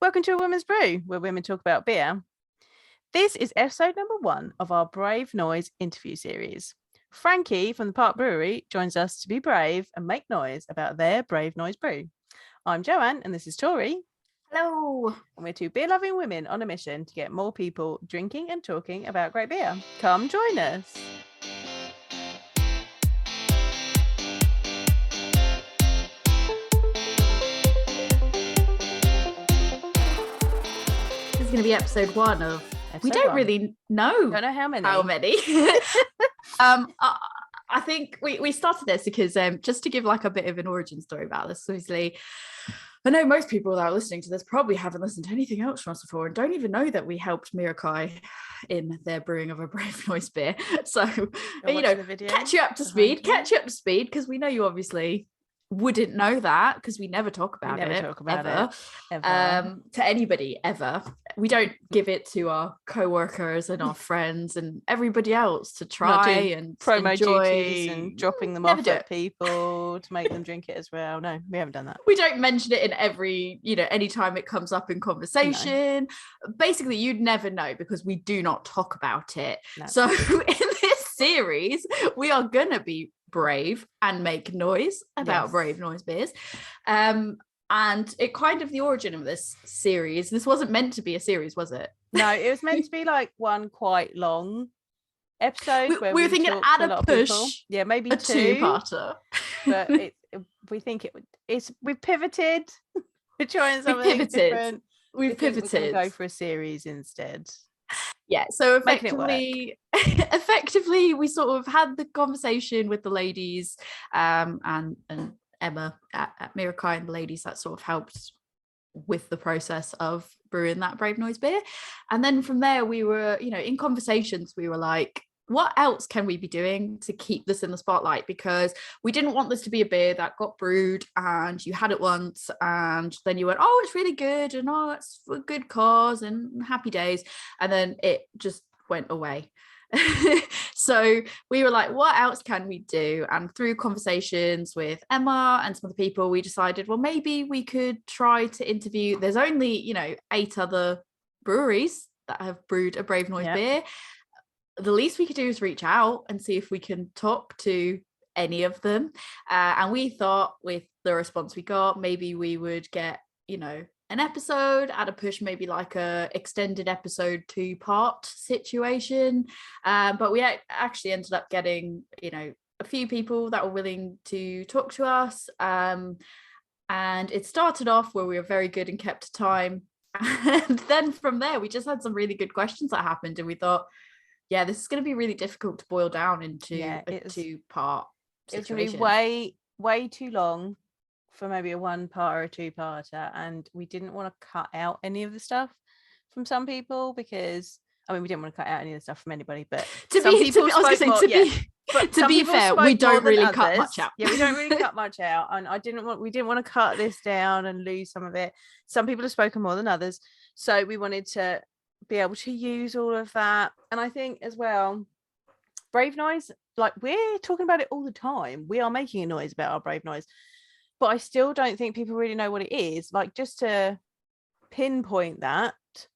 Welcome to A Women's Brew, where women talk about beer. This is episode number 1 of our Brave Noise interview series. Frankie from the Park Brewery joins us to be brave and make noise about their Brave Noise brew. I'm Joanne, and this is Tori. Hello. And we're two beer-loving women on a mission to get more people drinking and talking about great beer. Come join us. This is going to be episode 1 of. We don't really know. Don't know how many. I think we started this because just to give like a bit of an origin story about this. Obviously, I know most people that are listening to this probably haven't listened to anything else from us before and don't even know that we helped Mirakai in their brewing of a Brave Noise beer. So catch you up to speed because we know you obviously wouldn't know that because we never talk about it ever. To anybody ever. We don't give it to our co-workers and our friends and everybody else to try and promo enjoy duties and dropping them off at people to make them drink it as well. No, we haven't done that. We don't mention it in every, anytime it comes up in conversation. No. Basically, you'd never know because we do not talk about it. No. So in this series, we are gonna be brave and make noise about Brave Noise beers. And it kind of the origin of this series. This wasn't meant to be a series, was it? No, it was meant to be like one quite long episode. We were thinking add a push. Yeah, maybe a two-parter. But we think we've pivoted. We're trying something different. We've pivoted. We're gonna go for a series instead. Yeah, so effectively we sort of had the conversation with the ladies and Emma at Mirakai and the ladies that sort of helped with the process of brewing that Brave Noise beer. And then from there we were, in conversations, we were like, what else can we be doing to keep this in the spotlight? Because we didn't want this to be a beer that got brewed and you had it once and then you went, oh, it's really good and oh, it's for a good cause and happy days. And then it just went away. So we were like, what else can we do? And through conversations with Emma and some other people, we decided, well, maybe we could try to interview. There's only, 8 other breweries that have brewed a Brave Noise beer. The least we could do is reach out and see if we can talk to any of them. And we thought with the response we got, maybe we would get, an episode at a push, maybe like a extended episode 2-part situation. But we actually ended up getting, a few people that were willing to talk to us. And it started off where we were very good and kept to time. And then from there, we just had some really good questions that happened. And we thought, yeah, this is going to be really difficult to boil down into a 2-part situation. It's going to be way too long for maybe a 1-part or a 2-parter. And we didn't want to cut out any of the stuff from some people because, we didn't want to cut out any of the stuff from anybody. But to be fair, we don't really cut much out. Yeah, we don't really cut much out. And we didn't want to cut this down and lose some of it. Some people have spoken more than others. So we wanted to be able to use all of that. And I think as well, Brave Noise, like we're talking about it all the time. We are making a noise about our Brave Noise, but I still don't think people really know what it is. Like, just to pinpoint that,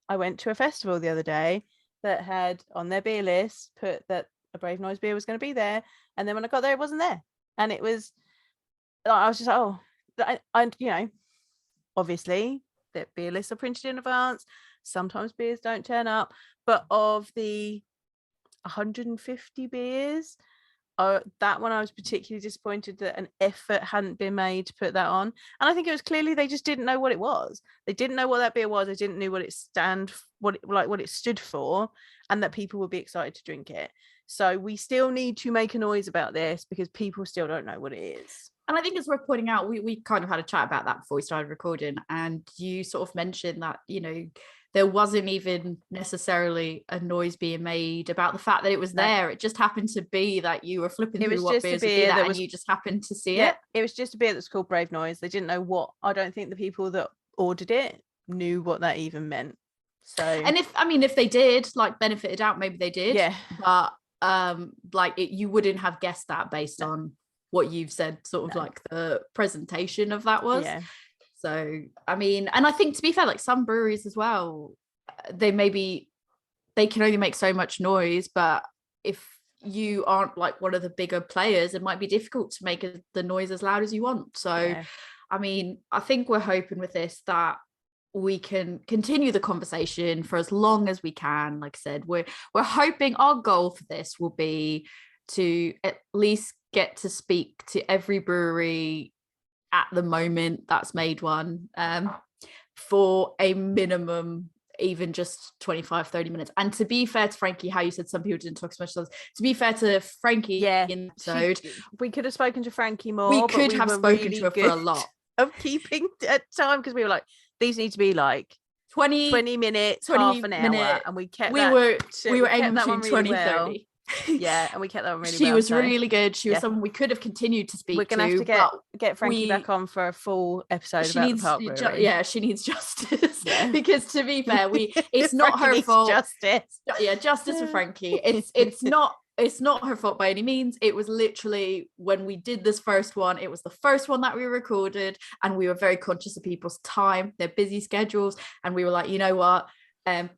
I went to a festival the other day that had on their beer list put that a Brave Noise beer was going to be there, and then when I got there, it wasn't there. And it was, I was just like, oh, I obviously that beer lists are printed in advance. Sometimes beers don't turn up, but of the 150 beers, that one I was particularly disappointed that an effort hadn't been made to put that on. And I think it was clearly they just didn't know what it was. They didn't know what that beer was. They didn't know what it stood for, and that people would be excited to drink it. So we still need to make a noise about this because people still don't know what it is. And I think it's worth pointing out, we kind of had a chat about that before we started recording, and you sort of mentioned that, there wasn't even necessarily a noise being made about the fact that it was there. It just happened to be that you were flipping through what beers would be that, and you just happened to see it. It was just a beer that's called Brave Noise. They didn't know what. I don't think the people that ordered it knew what that even meant. So, and if they did, like, benefited out, maybe they did. Yeah. But you wouldn't have guessed that based on what you've said, sort of like the presentation of that was. Yeah. So I mean, and I think, to be fair, like some breweries as well, they can only make so much noise, but if you aren't like one of the bigger players, it might be difficult to make the noise as loud as you want. So I mean, I think we're hoping with this that we can continue the conversation for as long as we can. Like I said, we're hoping our goal for this will be to at least get to speak to every brewery at the moment that's made one, for a minimum, even just 25-30 minutes. And to be fair to Frankie, how you said some people didn't talk as much as us, to be fair to Frankie, in the episode, we could have spoken to Frankie more. We could have spoken to her for a lot of keeping time, because we were like, these need to be like 20 minutes, half an hour, and we were aiming between 20-30. Yeah, and we kept that one really she was really good. She was someone we could have continued to speak. We're gonna have to get Frankie back on for a full episode about the Park Brewery. She needs justice. Because to be fair, it's not her fault. Justice for Frankie. It's not her fault by any means. It was literally, when we did this first one, it was the first one that we recorded, and we were very conscious of people's time, their busy schedules, and we were like, you know what,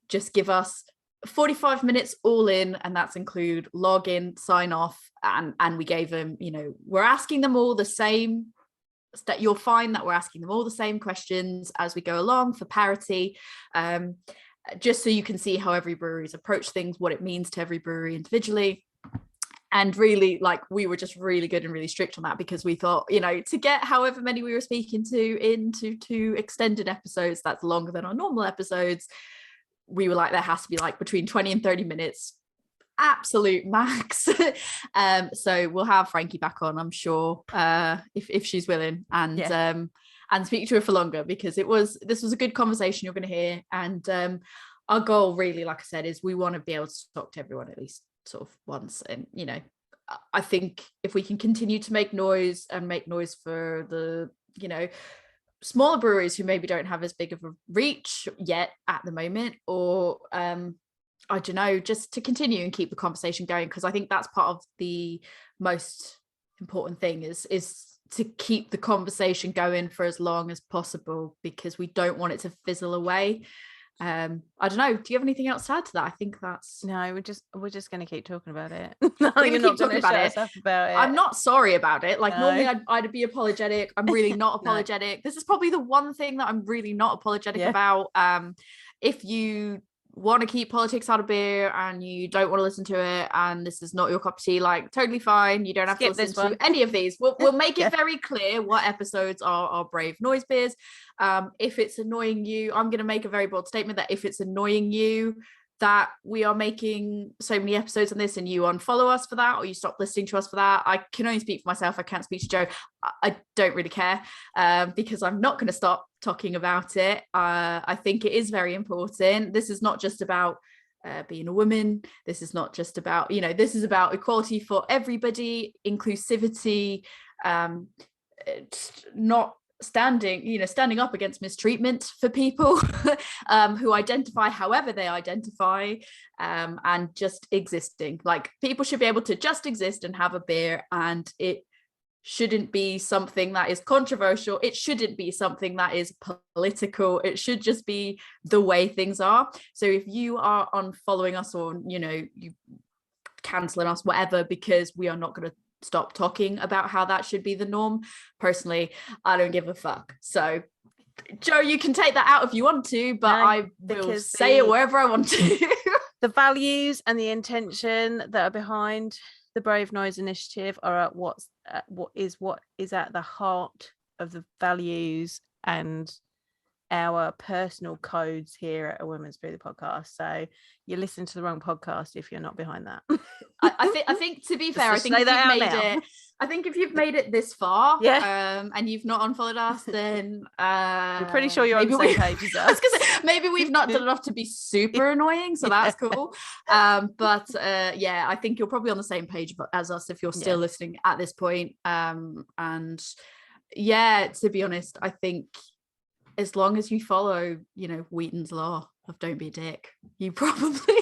just give us 45 minutes all in, and that's include login, sign off, and we gave them, we're asking them all the same, that you'll find that we're asking them all the same questions as we go along for parity, just so you can see how every brewery's approach things, what it means to every brewery individually. And really, like, we were just really good and really strict on that, because we thought, to get however many we were speaking to into 2 extended episodes, that's longer than our normal episodes, we were like, there has to be like between 20 and 30 minutes, absolute max. So we'll have Frankie back on, I'm sure, if she's willing, and speak to her for longer, because this was a good conversation you're going to hear. And our goal, really, like I said, is we want to be able to talk to everyone at least sort of once. And I think if we can continue to make noise for the smaller breweries who maybe don't have as big of a reach yet at the moment, or I don't know, just to continue and keep the conversation going, because I think that's part of the most important thing is to keep the conversation going for as long as possible, because we don't want it to fizzle away. I don't know, do you have anything else to add to that? I think that's we're just going to keep talking about it. You're not going to shut us about it. I'm not sorry about it. Like, normally I'd be apologetic. I'm really not apologetic. This is probably the one thing that I'm really not apologetic about. If you want to keep politics out of beer and you don't want to listen to it, and this is not your cup of tea, like, totally fine. You don't have to listen to any of these. We'll make it very clear what episodes are Brave Noise beers. If it's annoying you, I'm going to make a very bold statement that if it's annoying you that we are making so many episodes on this and you unfollow us for that, or you stop listening to us for that, I can only speak for myself. I can't speak to Joe. I don't really care, because I'm not going to stop talking about it. I think it is very important. This is not just about being a woman. This is not just about, this is about equality for everybody, inclusivity, not standing up against mistreatment for people who identify however they identify, and just existing. Like, people should be able to just exist and have a beer, and it shouldn't be something that is controversial. It shouldn't be something that is political. It should just be the way things are. So if you are unfollowing us, or you canceling us, whatever, because we are not going to stop talking about how that should be the norm, personally, I don't give a fuck. So Joe, you can take that out if you want to, but I will say it wherever I want to. The values and the intention that are behind the Brave Noise initiative are at what is at the heart of the values and our personal codes here at A Women's Brew, the podcast. So you're listening to the wrong podcast if you're not behind that. I think to be fair, I think if you've made it this far, and you've not unfollowed us, then we're pretty sure you're on the same page as us. Maybe we've not done enough to be super annoying, so that's cool. But I think you're probably on the same page as us if you're still listening at this point. And to be honest, I think as long as you follow, Wheaton's law of don't be a dick, you probably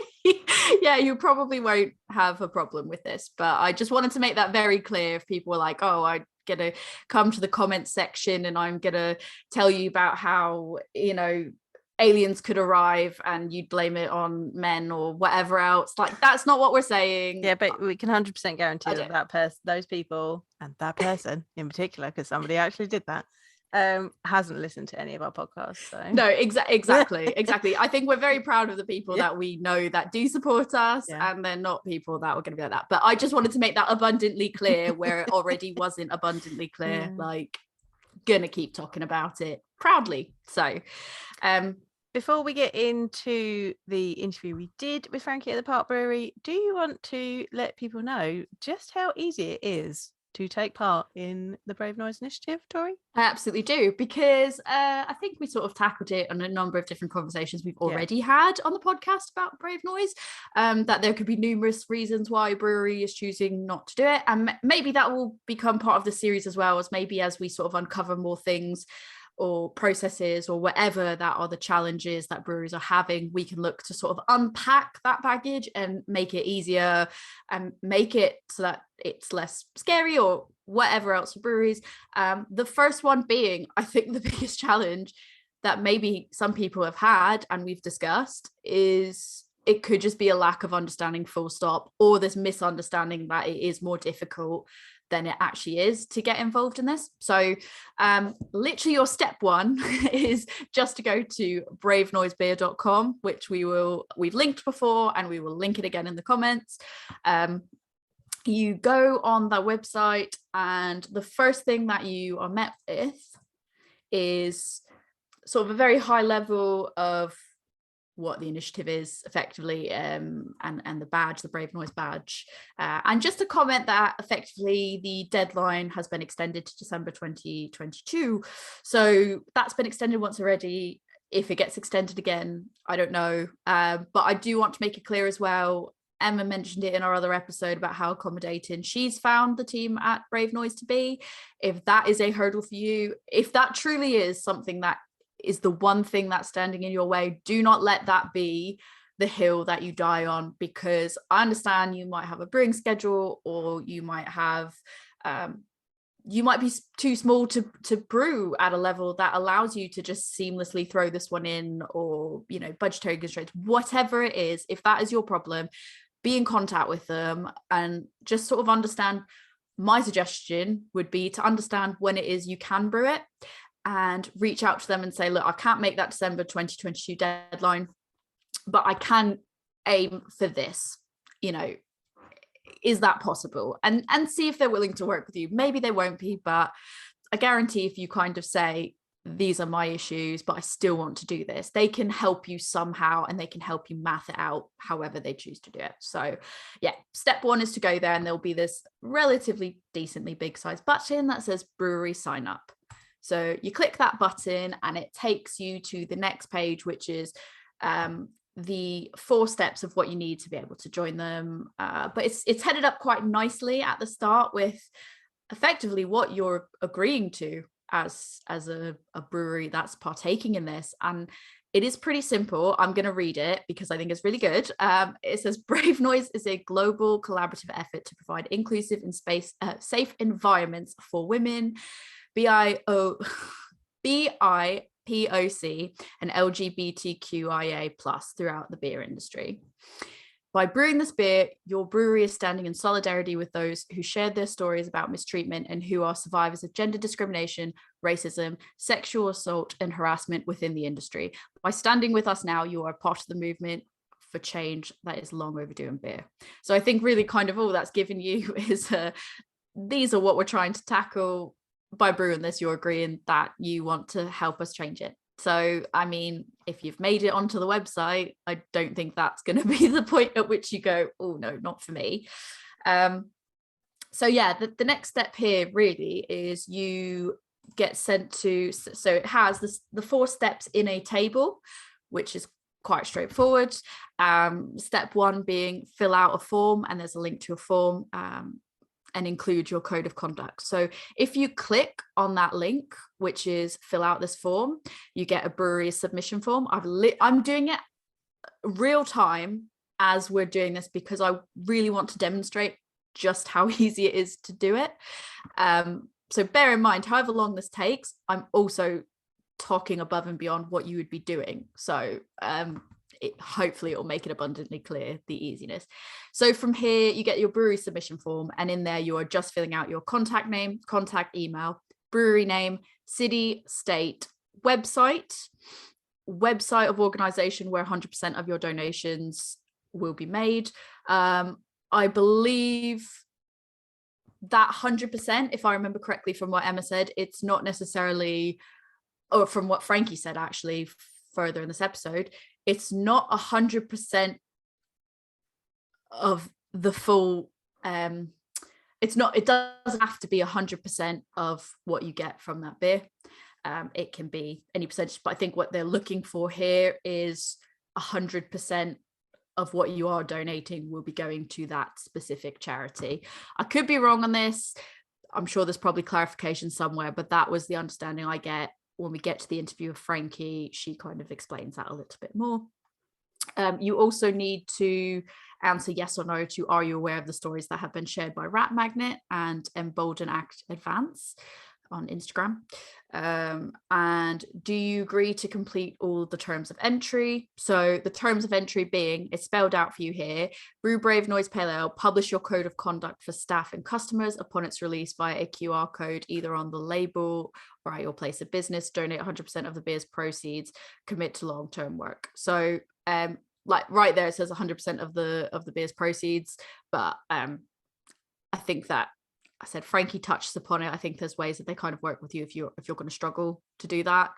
won't have a problem with this. But I just wanted to make that very clear. If people were like, oh, I gonna come to the comments section and I'm gonna tell you about how, you know, aliens could arrive and you'd blame it on men or whatever else. Like, that's not what we're saying. Yeah, but we can 100% guarantee that person, those people, and that person in particular, because somebody actually did that, hasn't listened to any of our podcasts. So no, exactly. I think we're very proud of the people that we know that do support us, and they're not people that are going to be like that. But I just wanted to make that abundantly clear where it already wasn't abundantly clear. Like, gonna keep talking about it proudly. So before we get into the interview we did with Frankie at the Park Brewery, do you want to let people know just how easy it is to take part in the Brave Noise initiative, Tori? I absolutely do, because I think we sort of tackled it on a number of different conversations we've already had on the podcast about Brave Noise, that there could be numerous reasons why a brewery is choosing not to do it. And maybe that will become part of the series as well, as maybe as we sort of uncover more things or processes or whatever that are the challenges that breweries are having, we can look to sort of unpack that baggage and make it easier and make it so that it's less scary or whatever else for breweries. The first one being, I think the biggest challenge that maybe some people have had and we've discussed is it could just be a lack of understanding, full stop, or this misunderstanding that it is more difficult than it actually is to get involved in this. So literally your step one is just to go to bravenoisebeer.com, which we've linked before and we will link it again in the comments. You go on that website and the first thing that you are met with is sort of a very high level of what the initiative is effectively, and the badge, the Brave Noise badge, and just to comment that effectively the deadline has been extended to December 2022, so that's been extended once already. If it gets extended again, I don't know, but I do want to make it clear as well, Emma mentioned it in our other episode about how accommodating she's found the team at Brave Noise to be. If that is a hurdle for you, if that truly is something that is the one thing that's standing in your way, do not let that be the hill that you die on, because I understand you might have a brewing schedule, or you might have you might be too small to brew at a level that allows you to just seamlessly throw this one in, or, you know, budgetary constraints, whatever it is. If that is your problem, be in contact with them and just sort of understand. My suggestion would be to understand when it is you can brew it, and reach out to them and say, look, I can't make that December 2022 deadline, but I can aim for this, you know, is that possible? And see if they're willing to work with you. Maybe they won't be, but I guarantee if you kind of say, these are my issues, but I still want to do this, they can help you somehow, and they can help you math it out however they choose to do it. So yeah, step one is to go there, and there'll be this relatively decently big size button that says brewery sign up. So you click that button and it takes you to the next page, which is the 4 steps of what you need to be able to join them. But it's headed up quite nicely at the start with effectively what you're agreeing to as a brewery that's partaking in this. And it is pretty simple. I'm going to read it because I think it's really good. It says, Brave Noise is a global collaborative effort to provide inclusive and safe environments for women, BIPOC and LGBTQIA+ throughout the beer industry. By brewing this beer, your brewery is standing in solidarity with those who shared their stories about mistreatment and who are survivors of gender discrimination, racism, sexual assault, and harassment within the industry. By standing with us now, you are part of the movement for change that is long overdue in beer. So I think really kind of all that's given you is these are what we're trying to tackle. By brewing this, you're agreeing that you want to help us change it. So, I mean, if you've made it onto the website, I don't think that's going to be the point at which you go, oh no, not for me. So yeah, the next step here really is you get sent to, so it has the 4 steps in a table, which is quite straightforward. Step 1 being fill out a form, and there's a link to a form, and include your code of conduct. So if you click on that link, which is fill out this form, you get a brewery submission form. I'm doing it real time as we're doing this because I really want to demonstrate just how easy it is to do it. So bear in mind, however long this takes, I'm also talking above and beyond what you would be doing. So hopefully it will make it abundantly clear the easiness. So from here, you get your brewery submission form, and in there you are just filling out your contact name, contact email, brewery name, city, state, website of organization where 100% of your donations will be made. I believe that 100%, if I remember correctly from what Emma said, it's not necessarily, or from what Frankie said actually further in this episode, it's not 100% of the full, it doesn't have to be 100% of what you get from that beer. It can be any percentage, but I think what they're looking for here is 100% of what you are donating will be going to that specific charity. I could be wrong on this. I'm sure there's probably clarification somewhere, but that was the understanding I get when we get to the interview of Frankie. She kind of explains that a little bit more. You also need to answer yes or no to, are you aware of the stories that have been shared by Rat Magnet and Embolden Act Advance on Instagram? And do you agree to complete all the terms of entry? So the terms of entry being, it's spelled out for you here: Brew Brave Noise Pale Ale, publish your code of conduct for staff and customers upon its release via a QR code either on the label or at your place of business, donate 100% of the beer's proceeds, commit to long-term work. So like right there it says 100% of the beer's proceeds, but I think that I said Frankie touches upon it. I think there's ways that they kind of work with you if you're going to struggle to do that.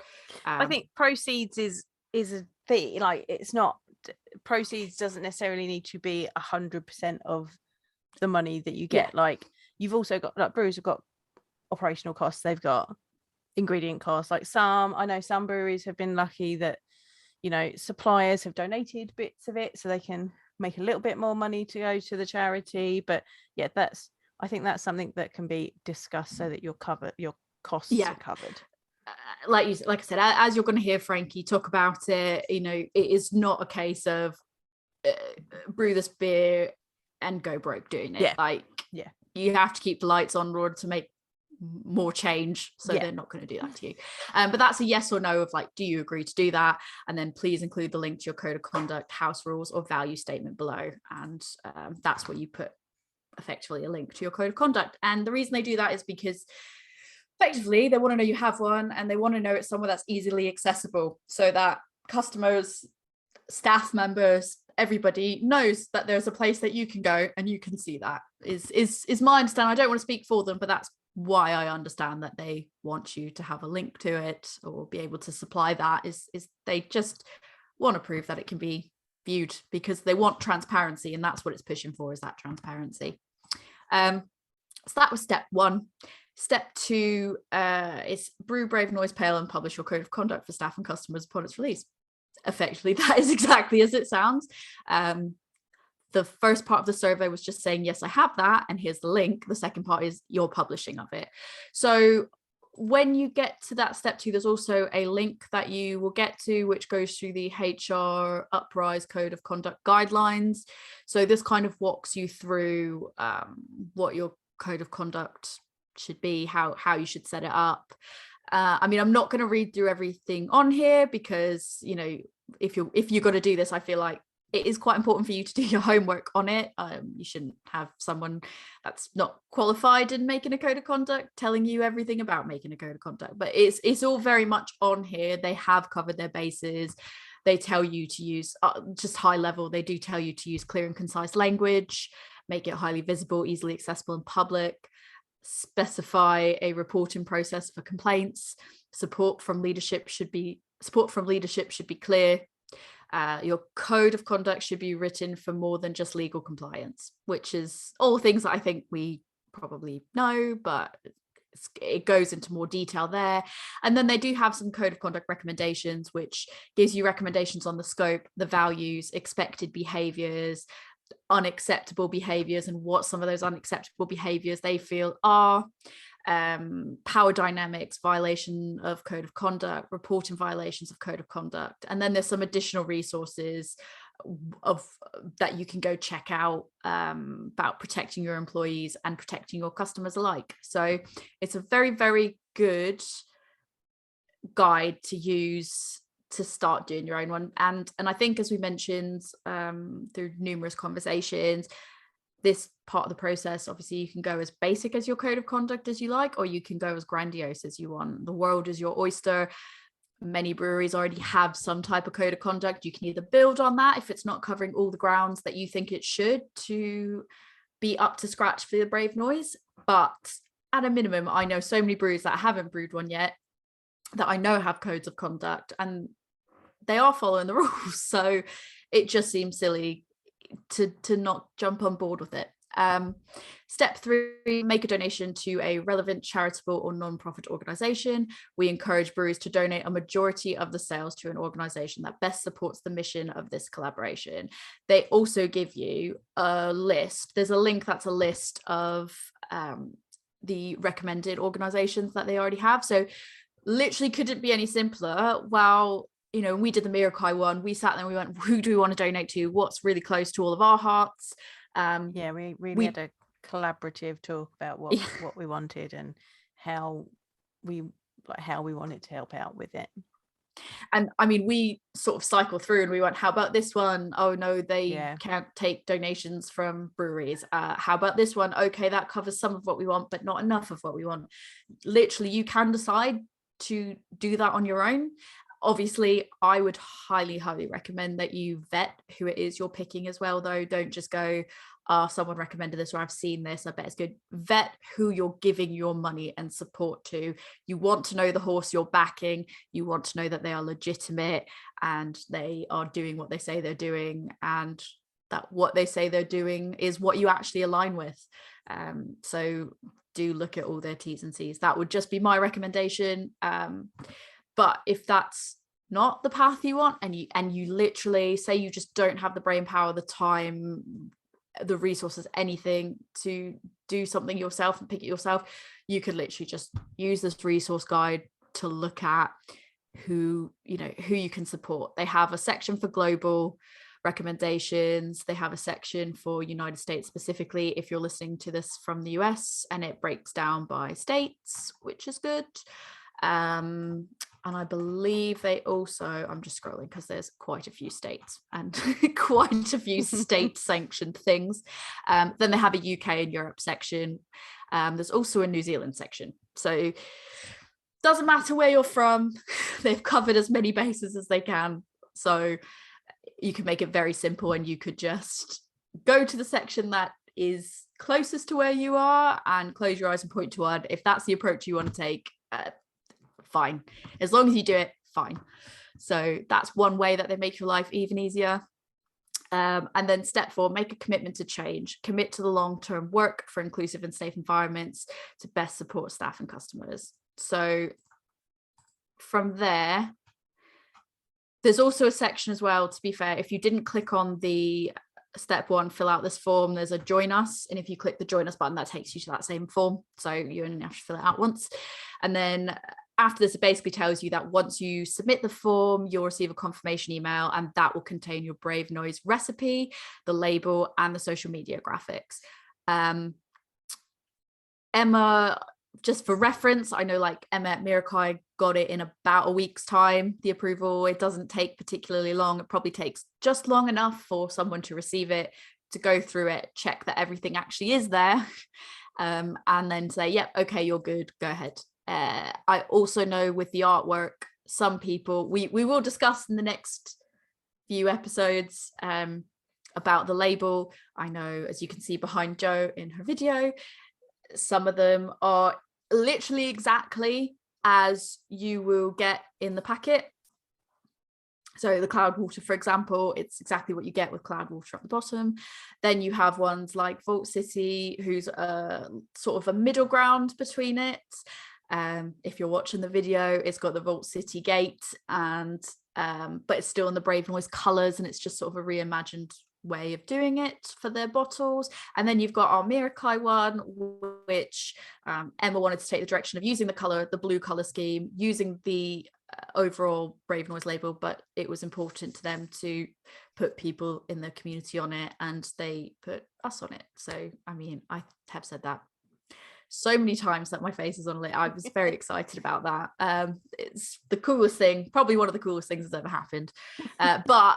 I think proceeds is a thing. Like, it's not, proceeds doesn't necessarily need to be 100% of the money that you get. Like, you've also got, like, breweries have got operational costs, they've got ingredient costs. Like, I know some breweries have been lucky that, you know, suppliers have donated bits of it so they can make a little bit more money to go to the charity. But yeah, I think that's something that can be discussed so that your costs are covered. Like I said, as you're going to hear Frankie talk about it, you know, it is not a case of brew this beer and go broke doing it. You have to keep the lights on in order to make more change, so they're not going to do that to you. But that's a yes or no of, like, do you agree to do that? And then please include the link to your code of conduct, house rules, or value statement below, and that's where you put effectively a link to your code of conduct. And the reason they do that is because effectively they want to know you have one, and they want to know it's somewhere that's easily accessible, so that customers, staff members, everybody knows that there's a place that you can go and you can see that. Is my understanding. I don't want to speak for them, but that's why I understand that they want you to have a link to it or be able to supply that, is they just want to prove that it can be viewed, because they want transparency, and that's what it's pushing for, is that transparency. So that was step one. Step two is brew Brave Noise Pale and publish your code of conduct for staff and customers upon its release. Effectively, that is exactly as it sounds. The first part of the survey was just saying, yes, I have that, and here's the link. The second part is your publishing of it. So when you get to that step two, there's also a link that you will get to, which goes through the HR Uprise Code of Conduct guidelines. So this kind of walks you through what your code of conduct should be, how you should set it up. I mean, I'm not going to read through everything on here, because, you know, if you're going to do this, I feel like it is quite important for you to do your homework on it. You shouldn't have someone that's not qualified in making a code of conduct telling you everything about making a code of conduct, but it's all very much on here. They have covered their bases. They tell you to use, just high level, they do tell you to use clear and concise language, make it highly visible, easily accessible in public, specify a reporting process for complaints, support from leadership should be clear. Your code of conduct should be written for more than just legal compliance, which is all things that I think we probably know, but it goes into more detail there. And then they do have some code of conduct recommendations, which gives you recommendations on the scope, the values, expected behaviors, unacceptable behaviors, and what some of those unacceptable behaviors they feel are. Power dynamics, violation of code of conduct, reporting violations of code of conduct. And then there's some additional resources of that you can go check out about protecting your employees and protecting your customers alike. So it's a very, very good guide to use to start doing your own one. And I think, as we mentioned through numerous conversations, this part of the process, obviously you can go as basic as your code of conduct as you like, or you can go as grandiose as you want. The world is your oyster. Many breweries already have some type of code of conduct. You can either build on that if it's not covering all the grounds that you think it should to be up to scratch for the brave noise. But at a minimum, I know so many breweries that haven't brewed one yet that I know have codes of conduct, and they are following the rules. So it just seems silly to not jump on board with it. Step 3, make a donation to a relevant charitable or non-profit organization. We encourage breweries to donate a majority of the sales to an organization that best supports the mission of this collaboration. They also give you a list. There's a link that's a list of the recommended organizations that they already have. So literally couldn't be any simpler. Well, you know, we did the Mirakai one, we sat there and we went, who do we want to donate to? What's really close to all of our hearts? We really had a collaborative talk about what we wanted and how we wanted to help out with it. And I mean, we sort of cycle through and we went, how about this one? Oh no, they can't take donations from breweries. How about this one? Okay, that covers some of what we want, but not enough of what we want. Literally, you can decide to do that on your own. Obviously, I would highly recommend that you vet who it is you're picking as well, though. Don't just go, someone recommended this, or I've seen this, I bet it's good. Vet who you're giving your money and support to. You want to know the horse you're backing. You want to know that they are legitimate and they are doing what they say they're doing, and that what they say they're doing is what you actually align with. So do look at all their T's and C's. That would just be my recommendation. But if that's not the path you want, and you literally say you just don't have the brain power, the time, the resources, anything to do something yourself and pick it yourself, you could literally just use this resource guide to look at who you can support. They have a section for global recommendations. They have a section for United States specifically, if you're listening to this from the US, and it breaks down by states, which is good. And I believe they also, I'm just scrolling because there's quite a few states and quite a few state sanctioned things. Then they have a UK and Europe section. There's also a New Zealand section. So doesn't matter where you're from, they've covered as many bases as they can. So you can make it very simple, and you could just go to the section that is closest to where you are and close your eyes and point toward. If that's the approach you want to take, fine. As long as you do it, fine. So that's one way that they make your life even easier. And then step 4, make a commitment to change. Commit to the long-term work for inclusive and safe environments to best support staff and customers. So from there, there's also a section as well, to be fair, if you didn't click on the step 1, fill out this form, there's a join us, and if you click the join us button, that takes you to that same form, so you only have to fill it out once. And then after this, it basically tells you that once you submit the form, you'll receive a confirmation email, and that will contain your Brave Noise recipe, the label, and the social media graphics. Emma, just for reference, I know like Emma at Mirakai got it in about a week's time, the approval. It doesn't take particularly long. It probably takes just long enough for someone to receive it, to go through it, check that everything actually is there, and then say, yep, okay, you're good, go ahead. I also know with the artwork, some people, we will discuss in the next few episodes about the label. I know, as you can see behind Jo in her video, some of them are literally exactly as you will get in the packet. So the Cloudwater, for example, it's exactly what you get with Cloudwater at the bottom. Then you have ones like Vault City, who's sort of a middle ground between it. If you're watching the video, it's got the Vault City gate, and but it's still in the Brave Noise colors, and it's just sort of a reimagined way of doing it for their bottles. And then you've got our Mirakai one, which Emma wanted to take the direction of using the blue color scheme, using the overall Brave Noise label, but it was important to them to put people in the community on it, and they put us on it. So I mean, I have said that so many times that my face is on it. I was very excited about that. It's the coolest thing, probably one of the coolest things that's ever happened. But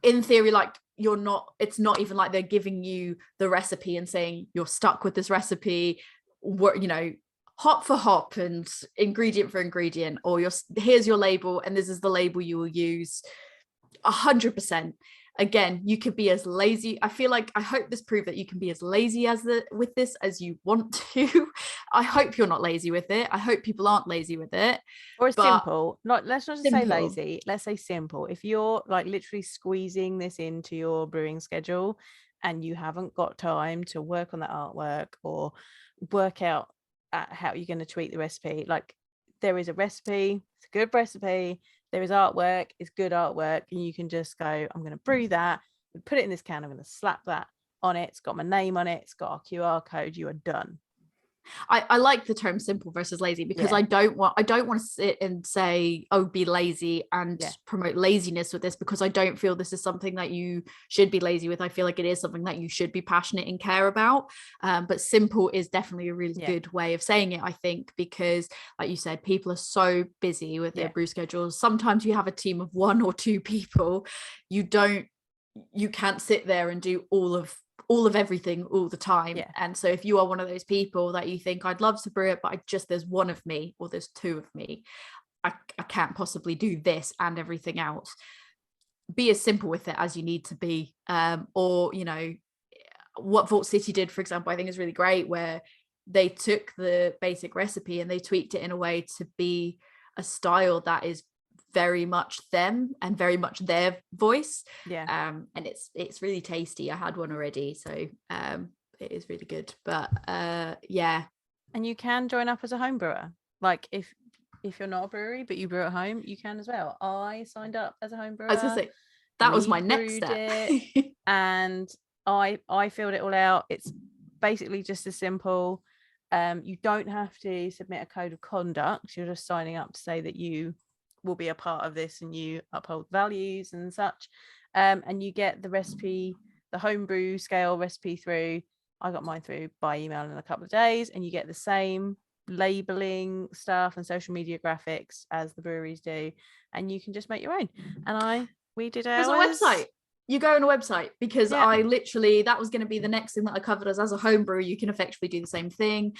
in theory, like, it's not even like they're giving you the recipe and saying you're stuck with this recipe, you know, hop for hop and ingredient for ingredient, or here's your label and this is the label you will use. 100%. Again, you could be as lazy. I feel like, I hope this proved that you can be as lazy with this as you want to. I hope you're not lazy with it. I hope people aren't lazy with it. Or simple. Let's not just simple. say lazy. Let's say simple. If you're like literally squeezing this into your brewing schedule and you haven't got time to work on that artwork or work out how you're going to tweak the recipe, like, there is a recipe, it's a good recipe, there is artwork, it's good artwork, and you can just go, I'm going to brew that, put it in this can, I'm going to slap that on it, it's got my name on it, it's got our QR code, you are done. I like the term simple versus lazy, because I don't want to sit and say, oh, be lazy and promote laziness with this, because I don't feel this is something that you should be lazy with. I feel like it is something that you should be passionate and care about. But simple is definitely a really good way of saying it, I think, because like you said, people are so busy with their brew schedules. Sometimes you have a team of 1 or 2 people. You can't sit there and do all of everything all the time. And so if you are one of those people that you think, I'd love to brew it, but there's 1 of me or there's 2 of me, I can't possibly do this and everything else, be as simple with it as you need to be. Or, you know, what Vault City did, for example, I think is really great, where they took the basic recipe and they tweaked it in a way to be a style that is very much them and very much their voice. And it's really tasty. I had one already, so it is really good. But and you can join up as a home brewer. Like, if you're not a brewery but you brew at home, you can as well. I signed up as a home brewer. I was gonna say, that was my next step. And I filled it all out. It's basically just as simple. You don't have to submit a code of conduct. You're just signing up to say that you will be a part of this and you uphold values and such, and you get the recipe, the homebrew scale recipe through. I got mine through by email in a couple of days, and you get the same labeling stuff and social media graphics as the breweries do, and you can just make your own. And we did ours. There's a website. You go on a website, because I literally, that was going to be the next thing that I covered, as a home brewer you can effectively do the same thing.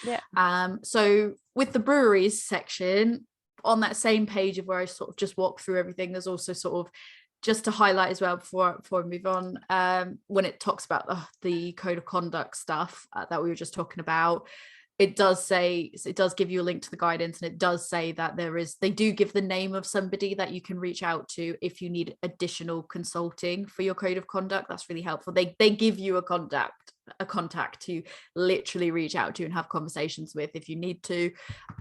So with the breweries section, on that same page of where I sort of just walk through everything, there's also sort of, just to highlight as well before I move on, when it talks about the code of conduct stuff that we were just talking about, it does give you a link to the guidance, and it does say that they do give the name of somebody that you can reach out to if you need additional consulting for your code of conduct. That's really helpful. They give you a contact to literally reach out to and have conversations with if you need to.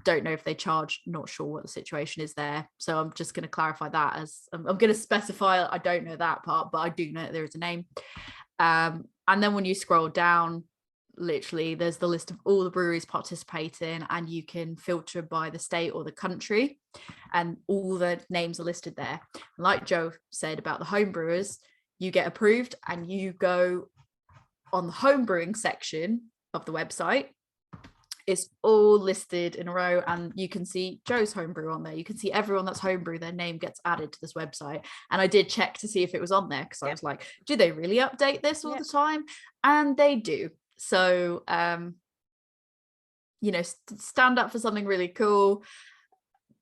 Don't know if they charge, not sure what the situation is there, so I'm just going to clarify that, as I'm going to specify I don't know that part, but I do know there is a name. And then when you scroll down, literally there's the list of all the breweries participating, and you can filter by the state or the country, and all the names are listed there. Like Joe said about the home brewers, you get approved and you go on the home brewing section of the website. It's all listed in a row, and you can see Joe's homebrew on there. You can see everyone that's homebrew, their name gets added to this website. And I did check to see if it was on there, because I was like, do they really update this all the time? And they do. So you know, stand up for something really cool.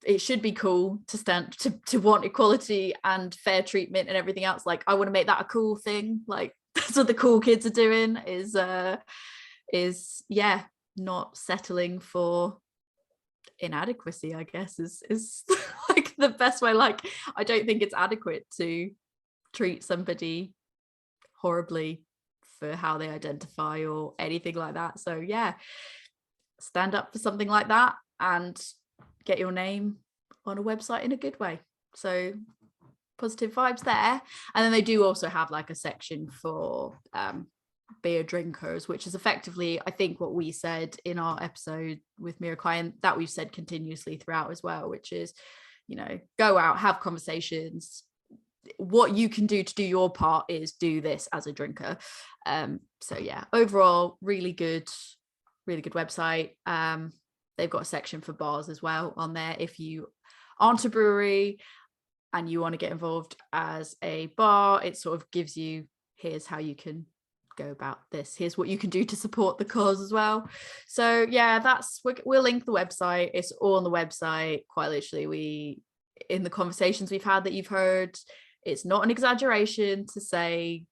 It should be cool to stand to want equality and fair treatment and everything else. Like, I want to make that a cool thing. Like, that's what the cool kids are doing, is not settling for inadequacy, I guess, is like the best way. Like, I don't think it's adequate to treat somebody horribly for how they identify or anything like that. So stand up for something like that and get your name on a website in a good way. So positive vibes there. And then they do also have like a section for beer drinkers, which is effectively, I think, what we said in our episode with Mirakai, and that we've said continuously throughout as well, which is, go out, have conversations. What you can do to do your part is do this as a drinker. So yeah, overall, really good website. They've got a section for bars as well on there. If you aren't a brewery and you want to get involved as a bar, it sort of gives you, here's how you can go about this, here's what you can do to support the cause as well. So yeah, we'll link the website. It's all on the website. Quite literally, in the conversations we've had that you've heard, it's not an exaggeration to say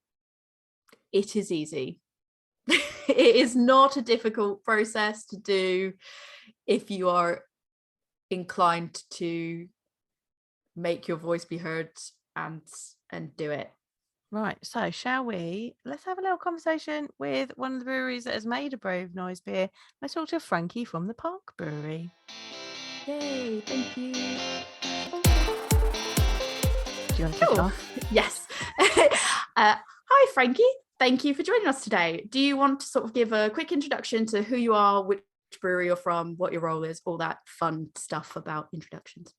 it is easy. It is not a difficult process to do if you are inclined to make your voice be heard and do it. Right, so let's have a little conversation with one of the breweries that has made a Brave Noise beer. Let's talk to Frankie from the Park Brewery. Yay, thank you. Do you want to kick it off? Yes. Hi, Frankie. Thank you for joining us today. Do you want to sort of give a quick introduction to who you are, which brewery you're from, what your role is, all that fun stuff about introductions?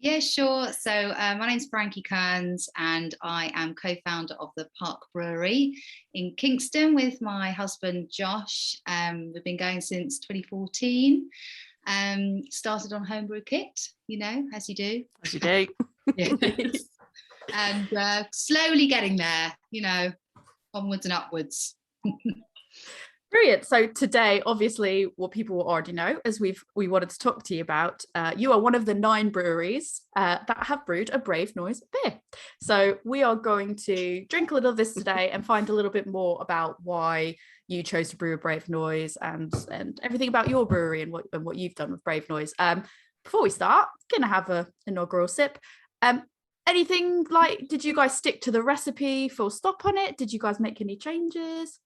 Yeah, sure. So my name's Frankie Kearns and I am co-founder of the Park Brewery in Kingston with my husband Josh. We've been going since 2014. Started on homebrew kit, as you do. As you do. Yes. And slowly getting there, onwards and upwards. Brilliant. So today, obviously, what people will already know, as we wanted to talk to you about, you are one of the 9 breweries that have brewed a Brave Noise beer. So we are going to drink a little of this today and find a little bit more about why you chose to brew a Brave Noise and everything about your brewery and what you've done with Brave Noise. Before we start, going to have an inaugural sip. Anything did you guys stick to the recipe, full stop on it? Did you guys make any changes?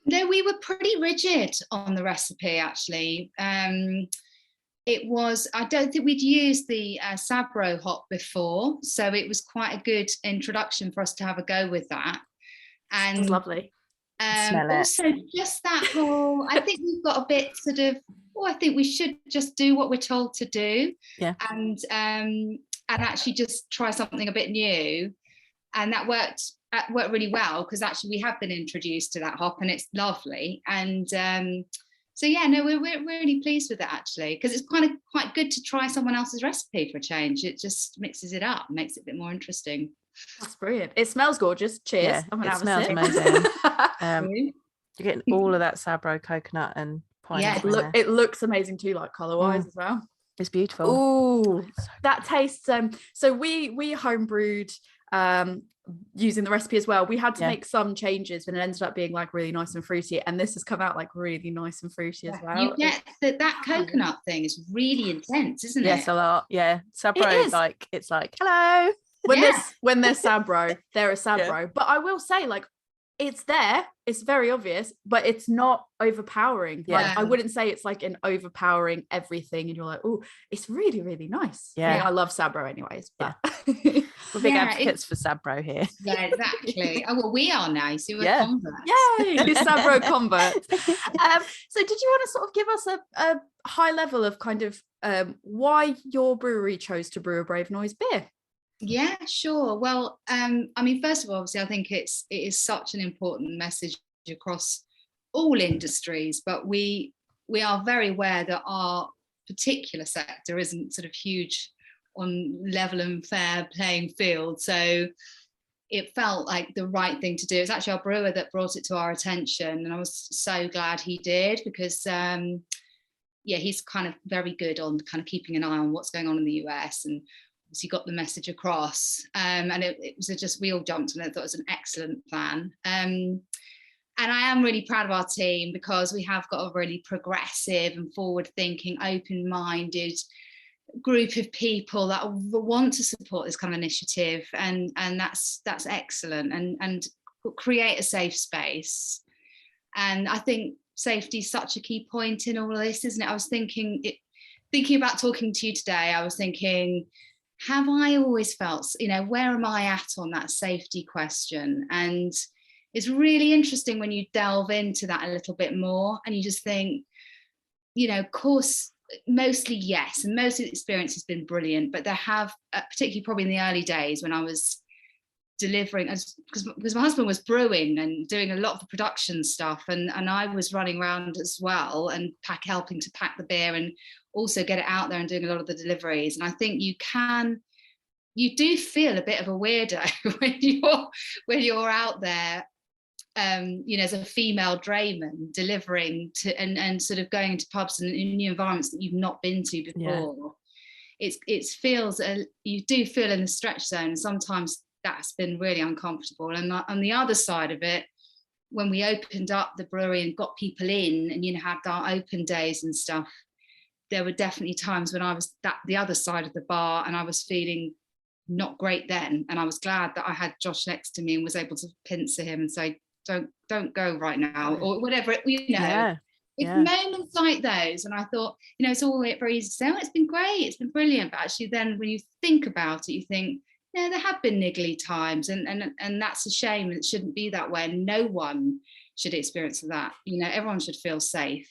No, we were pretty rigid on the recipe, actually. It was, I don't think we'd used the Sabro hop before, so it was quite a good introduction for us to have a go with that. And it's lovely. Also, just that whole, I think we've got a bit sort of, I think we should just do what we're told to do. Yeah. And actually just try something a bit new. And that worked really well because actually we have been introduced to that hop and it's lovely. And so yeah, no, we're really pleased with it actually, because it's kind of quite good to try someone else's recipe for a change. It just mixes it up, makes it a bit more interesting. That's brilliant. It smells gorgeous. Cheers. Yeah, I'm gonna it have smells a sip. amazing. You're getting all of that Sabro coconut and pineapple. Yeah, it looks amazing too, like color-wise as well. It's beautiful. Oh, that tastes. So we homebrewed using the recipe as well. We had to make some changes, but it ended up being like really nice and fruity. And this has come out like really nice and fruity as well. You get that coconut thing is really intense, isn't it? Yes, a lot. Yeah, Sabro it's like hello. When they're Sabro, they're a Sabro. Yeah. But I will say, it's there, it's very obvious, but it's not overpowering. I wouldn't say it's like an overpowering everything and you're like, oh, it's really, really nice. I love Sabro anyways, but we're big advocates for Sabro here. Yeah, exactly. Oh well, we are now, so we're converts. Yay, Sabro convert. So did you want to sort of give us a high level of kind of why your brewery chose to brew a Brave Noise beer? Yeah, sure. Well, first of all, obviously, I think it is such an important message across all industries, but we are very aware that our particular sector isn't sort of huge on level and fair playing field. So it felt like the right thing to do. It's actually our brewer that brought it to our attention, and I was so glad he did because he's kind of very good on kind of keeping an eye on what's going on in the US and he got the message across, and it was just, we all jumped on it. I thought it was an excellent plan, and I am really proud of our team because we have got a really progressive and forward-thinking, open-minded group of people that want to support this kind of initiative, and that's excellent, and create a safe space. And I think safety is such a key point in all of this, isn't it? I was thinking about talking to you today. I was thinking, have I always felt, where am I at on that safety question? And it's really interesting when you delve into that a little bit more and you just think, of course, Mostly yes, and most of the experience has been brilliant, but there have particularly probably in the early days when I was delivering, because my husband was brewing and doing a lot of the production stuff, and I was running around as well and helping to pack the beer and also get it out there and doing a lot of the deliveries. And I think you do feel a bit of a weirdo when you're out there, as a female drayman delivering to and sort of going into pubs and in new environments that you've not been to before. It feels you do feel in the stretch zone, and sometimes that's been really uncomfortable. And on the other side of it, when we opened up the brewery and got people in and had our open days and stuff, there were definitely times when I was the other side of the bar and I was feeling not great then, and I was glad that I had Josh next to me and was able to pincer him and say, don't go right now, or whatever, It's moments like those, and I thought, it's all very easy to say, oh, it's been great, it's been brilliant, but actually then when you think about it, you think, no, there have been niggly times, and that's a shame, and it shouldn't be that way, and no one should experience that. Everyone should feel safe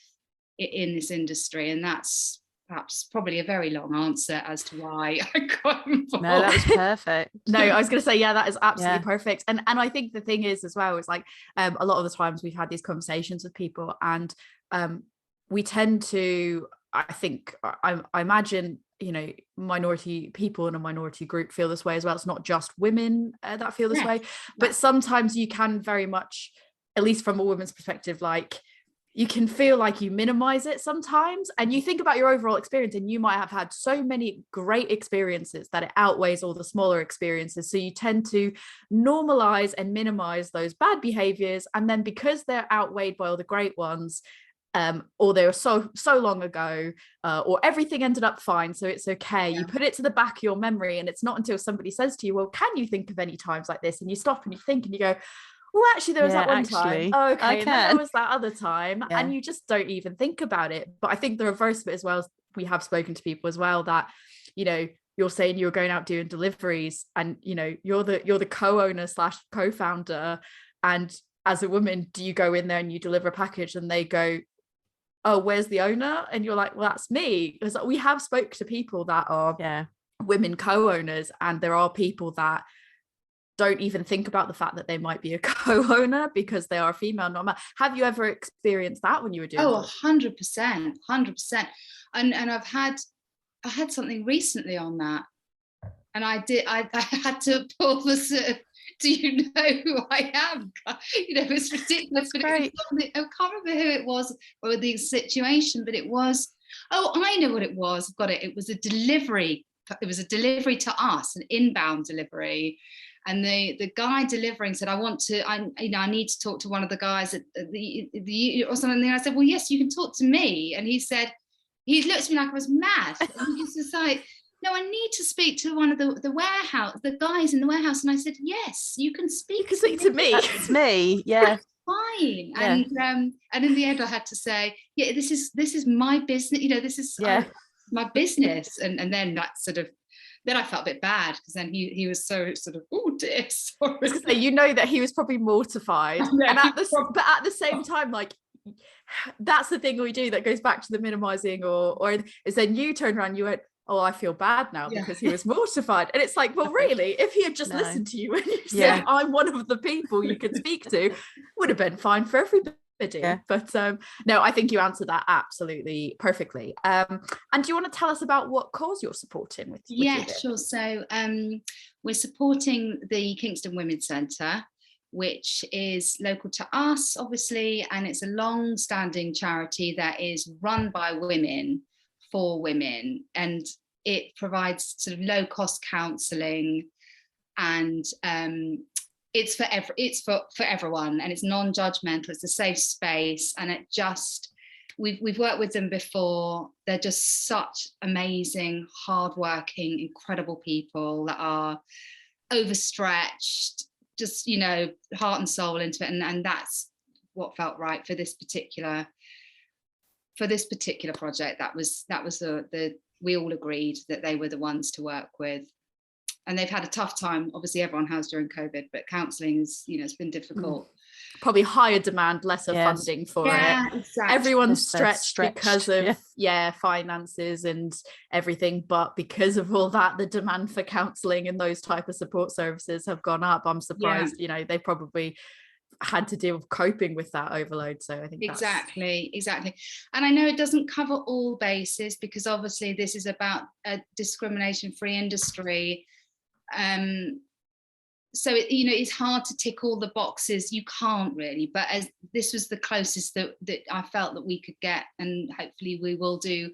in this industry, and that's perhaps probably a very long answer as to why I got involved. No, that was perfect. No, I was going to say, that is absolutely perfect. And I think the thing is as well, is like a lot of the times we've had these conversations with people, and we tend to, I imagine, minority people in a minority group feel this way as well. It's not just women that feel this way, but sometimes you can very much, at least from a woman's perspective, like, you can feel like you minimize it sometimes, and you think about your overall experience, and you might have had so many great experiences that it outweighs all the smaller experiences. So you tend to normalize and minimize those bad behaviors, and then because they're outweighed by all the great ones, or they were so long ago, or everything ended up fine, so it's okay. You put it to the back of your memory, and it's not until somebody says to you, well, can you think of any times like this? And you stop and you think and you go, well, actually, there was that one time. Oh, okay, and then there was that other time, and you just don't even think about it. But I think the reverse of it as well is, we have spoken to people as well that, you're saying you're going out doing deliveries, and you're the co-owner / co-founder, and as a woman, do you go in there and you deliver a package, and they go, oh, where's the owner? And you're like, well, that's me. Because we have spoke to people that are women co-owners, and there are people that don't even think about the fact that they might be a co-owner because they are a female, not male. Have you ever experienced that when you were doing? Oh, 100%. And I had something recently on that, and I had to pull the sort of, do you know who I am? It's ridiculous, but it was I can't remember who it was or the situation, but it was, I know what it was. I've got it. It was a delivery. It was a delivery to us, an inbound delivery. And the guy delivering said, I need to talk to one of the guys at the or something. And I said, well, yes, you can talk to me. And he looked at me like I was mad. And he was like, no, I need to speak to one of the warehouse, the guys in the warehouse. And I said, yes, you can speak to me. That's me. Yeah. Fine. Yeah. And in the end I had to say, this is my business, this is my business. And then that sort of, then I felt a bit bad, because then he was so sort of, oh dear, sorry. So that he was probably mortified. And at the same time, like, that's the thing we do that goes back to the minimizing, or is then you turn around, you went, oh, I feel bad now because he was mortified. And it's like, well, really, if he had just listened to you when you said, I'm one of the people you could speak to, would have been fine for everybody. But no, I think you answered that absolutely perfectly. And do you want to tell us about what cause you're supporting with sure. So we're supporting the Kingston Women's Centre, which is local to us, obviously, and it's a long-standing charity that is run by women for women, and it provides sort of low-cost counselling, and it's for everyone, and it's non-judgmental. It's a safe space, and it just, we've worked with them before. They're just such amazing, hardworking, incredible people that are overstretched, just heart and soul into it, and that's what felt right for this particular project. That was the we all agreed that they were the ones to work with. And they've had a tough time, obviously everyone has during COVID, but counselling is, it's been difficult. probably higher demand, lesser funding for it. Exactly. Everyone's stretched because of finances and everything, but because of all that, the demand for counselling and those type of support services have gone up. I'm surprised, you know, they probably had to deal with coping with that overload. So I think exactly. And I know it doesn't cover all bases, because obviously this is about a discrimination-free industry. So you know, it's hard to tick all the boxes. You can't really, but as this was the closest that I felt that we could get, and hopefully we will do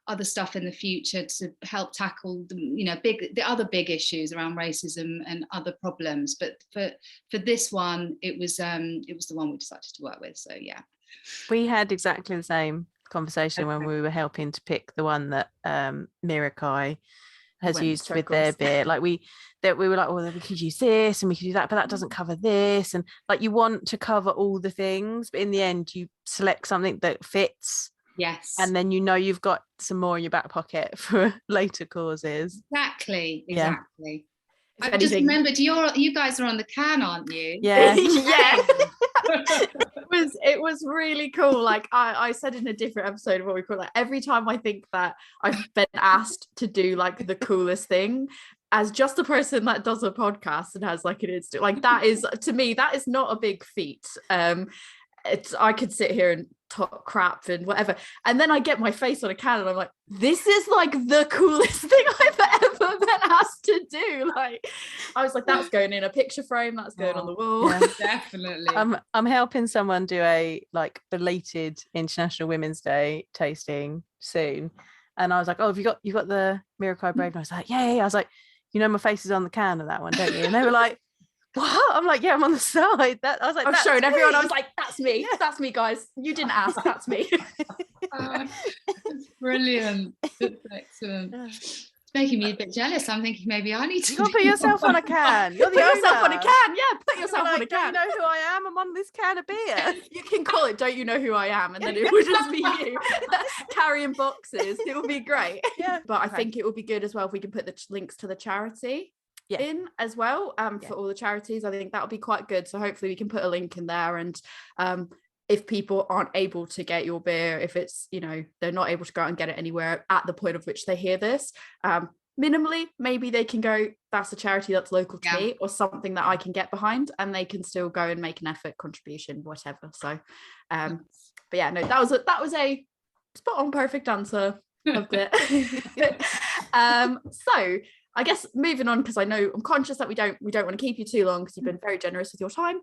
other stuff in the future to help tackle the, you know, the other big issues around racism and other problems. But for this one, it was the one we decided to work with. So yeah, we had exactly the same conversation when we were helping to pick the one that Mirakai has used with their beer. Like we were like, well, we could use this and we could do that, but that doesn't cover this. And like, you want to cover all the things, but in the end you select something that fits. Yes. And then you know you've got some more in your back pocket for later causes. Exactly. I just remembered you guys are on the can, aren't you? Yeah. Yeah. It was really cool. Like I said in a different episode of what we call, like, every time I think that I've been asked to do like the coolest thing, as just a person that does a podcast and has like an instant, like, that is, to me, that is not a big feat. I could sit here and talk crap and whatever, and then I get my face on a can and I'm like, this is like the coolest thing I've ever been asked to do. Like, I was like, that's going in a picture frame, that's going on the wall. Yeah. Definitely. I'm helping someone do a like belated International Women's Day tasting soon, and I was like, oh, have you got the Mirakai Brave? And I was like, yeah. I was like, you know, my face is on the can of that one, don't you? And they were like, what? I'm like, yeah, I'm on the side. That I was like, I've shown everyone. I was like, that's me. Yeah. That's me, guys. You didn't ask. That's me. That's brilliant. That's excellent. It's making me a bit jealous. I'm thinking maybe I need to. You gotta put yourself on a can. You're the put owner. Yourself on a can. Yeah, put yourself on a can. Don't you know who I am? I'm on this can of beer. You can call it "Don't you know who I am?" and then it would just be you carrying boxes. It will be great. Yeah, but I think it would be good as well if we can put the links to the charity in as well, for all the charities. I think that would be quite good. So hopefully we can put a link in there, and if people aren't able to get your beer, if it's, you know, they're not able to go out and get it anywhere at the point of which they hear this, minimally maybe they can go, that's a charity that's local to me, or something that I can get behind, and they can still go and make an effort, contribution, whatever. So but yeah, no, that was a spot on perfect answer of it. So I guess moving on, because I know I'm conscious that we don't want to keep you too long, because you've been very generous with your time.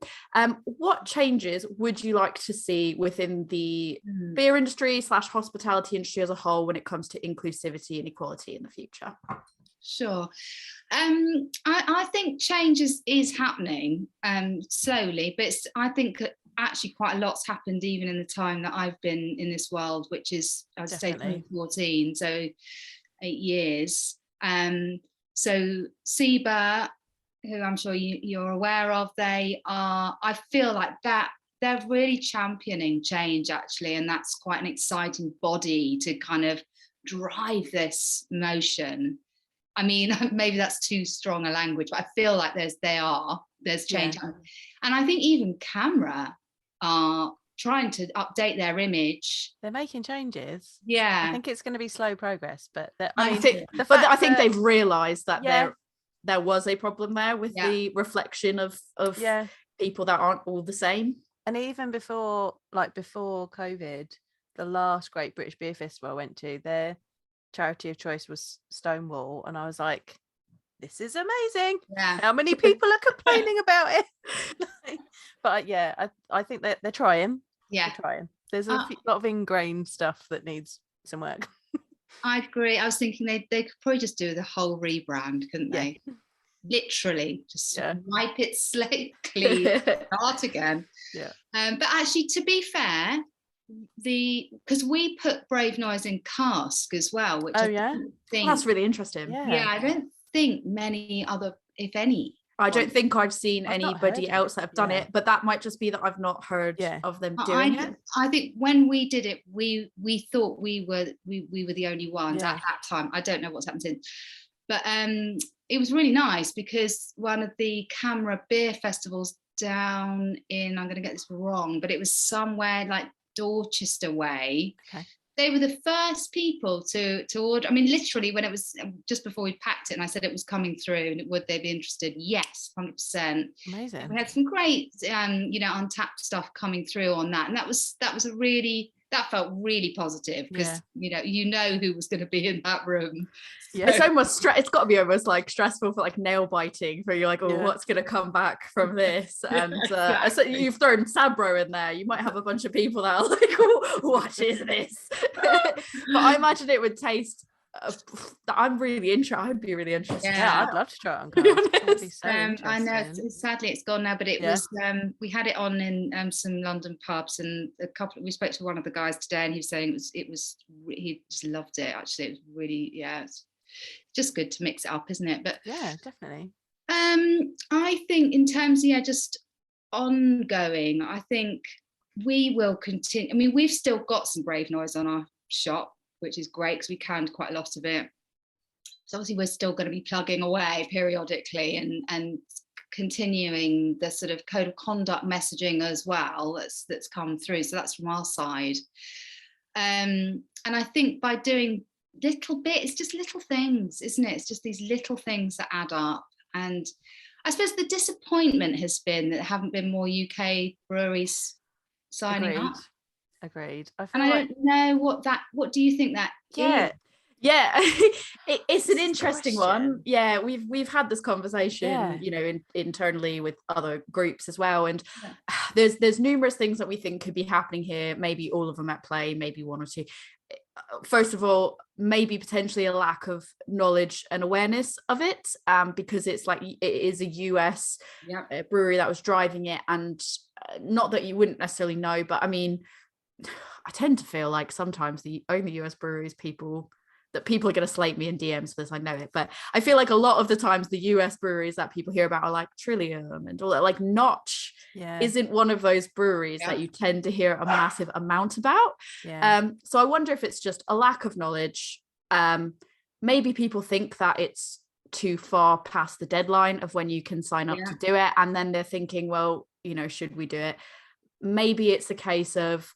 What changes would you like to see within the beer industry / hospitality industry as a whole when it comes to inclusivity and equality in the future? Sure. I think change is happening slowly, but I think actually quite a lot's happened even in the time that I've been in this world, which is, I'd say 2014, so 8 years. So SEBA, who I'm sure you're aware of, I feel like that they're really championing change, actually, and that's quite an exciting body to kind of drive this motion. I mean, maybe that's too strong a language, but I feel like there's change. Yeah. And I think even Camera are trying to update their image. They're making changes. Yeah. I think it's going to be slow progress, but I think they've realised that there was a problem there with the reflection of people that aren't all the same. And even before COVID, the last Great British Beer Festival I went to, their charity of choice was Stonewall, and I was like, this is amazing. Yeah. How many people are complaining about it? But I think that they're trying. Yeah, they're trying. There's a lot of ingrained stuff that needs some work. I agree. I was thinking they could probably just do the whole rebrand, couldn't they? Literally just wipe it slate clean, start again. Yeah. But actually, to be fair, because we put Brave Noise in cask as well, which that's really interesting. Yeah, I don't think many other, if any. I don't think I've seen anybody else that have done it, but that might just be that I've not heard of them doing it. I think when we did it, we thought we were the only ones at that time. I don't know what's happened since, but it was really nice because one of the Camera beer festivals down in, I'm going to get this wrong, but it was somewhere like Dorchester way. Okay. They were the first people to order. I mean, literally, when it was just before we packed it, and I said it was coming through, and would they be interested? Yes, 100%. Amazing. We had some great, untapped stuff coming through on that, and that felt really positive, because you know who was going to be in that room. Yeah. It's almost it's got to be almost like stressful for like nail biting, where you're like, oh, what's going to come back from this? And Exactly. so you've thrown Sabro in there, you might have a bunch of people that are like, oh, what is this? But I imagine it would taste I'm really interested. I'd be really interested. Yeah, I'd love to try it on cards. It would be so I know interesting. sadly it's gone now, but it was we had it on in some London pubs, and we spoke to one of the guys today, and he was saying he just loved it. Actually, it was really it's just good to mix it up, isn't it? But yeah, definitely. I think in terms of just ongoing, I think we will continue. I mean, we've still got some Brave Noise on our shop, which is great because we canned quite a lot of it. So obviously we're still going to be plugging away periodically and continuing the sort of code of conduct messaging as well that's come through. So that's from our side. And I think by doing little bit, it's just little things, isn't it? It's just these little things that add up. And I suppose the disappointment has been that there haven't been more UK breweries signing up. Agreed. I don't know what do you think that is? Yeah, it's an interesting one. Yeah, we've had this conversation, internally with other groups as well, and there's numerous things that we think could be happening here. Maybe all of them at play, maybe one or two. First of all, maybe potentially a lack of knowledge and awareness of it, because it's like it is a US brewery that was driving it, and not that you wouldn't necessarily know, but I mean, I tend to feel like sometimes the only US breweries people are going to slate me in DMs for this, I know it, but I feel like a lot of the times the US breweries that people hear about are like Trillium and all that. Like Notch isn't one of those breweries that you tend to hear a massive amount about. So I wonder if it's just a lack of knowledge. Maybe people think that it's too far past the deadline of when you can sign up to do it, and then they're thinking, well, should we do it? Maybe it's a case of,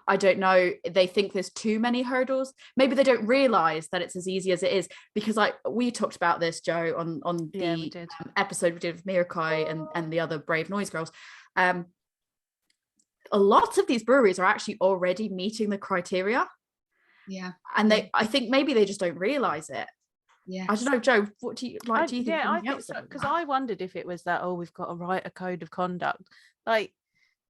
I don't know, they think there's too many hurdles. Maybe they don't realize that it's as easy as it is, because like we talked about this, Joe, on the episode we did with Mirakai and the other Brave Noise girls. A lot of these breweries are actually already meeting the criteria, and I think maybe they just don't realize it. I don't know, Joe, what do you like? Do you think? I think so, because I wondered if it was that, we've got to write a code of conduct. Like,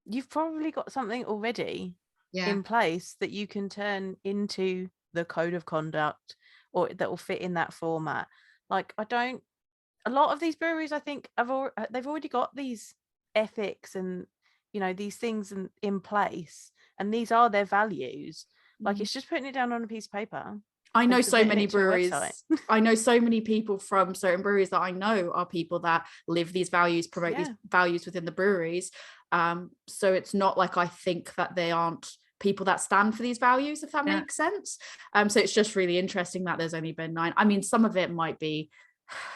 you've probably got something already in place that you can turn into the code of conduct, or that will fit in that format. Like, a lot of these breweries, I think, they've already got these ethics and these things in place, and these are their values. Like, it's just putting it down on a piece of paper. I know so many breweries. I know so many people from certain breweries that I know are people that live these values, promote these values within the breweries. So it's not like I think that they aren't people that stand for these values, if that makes sense. So it's just really interesting that there's only been 9. I mean, some of it might be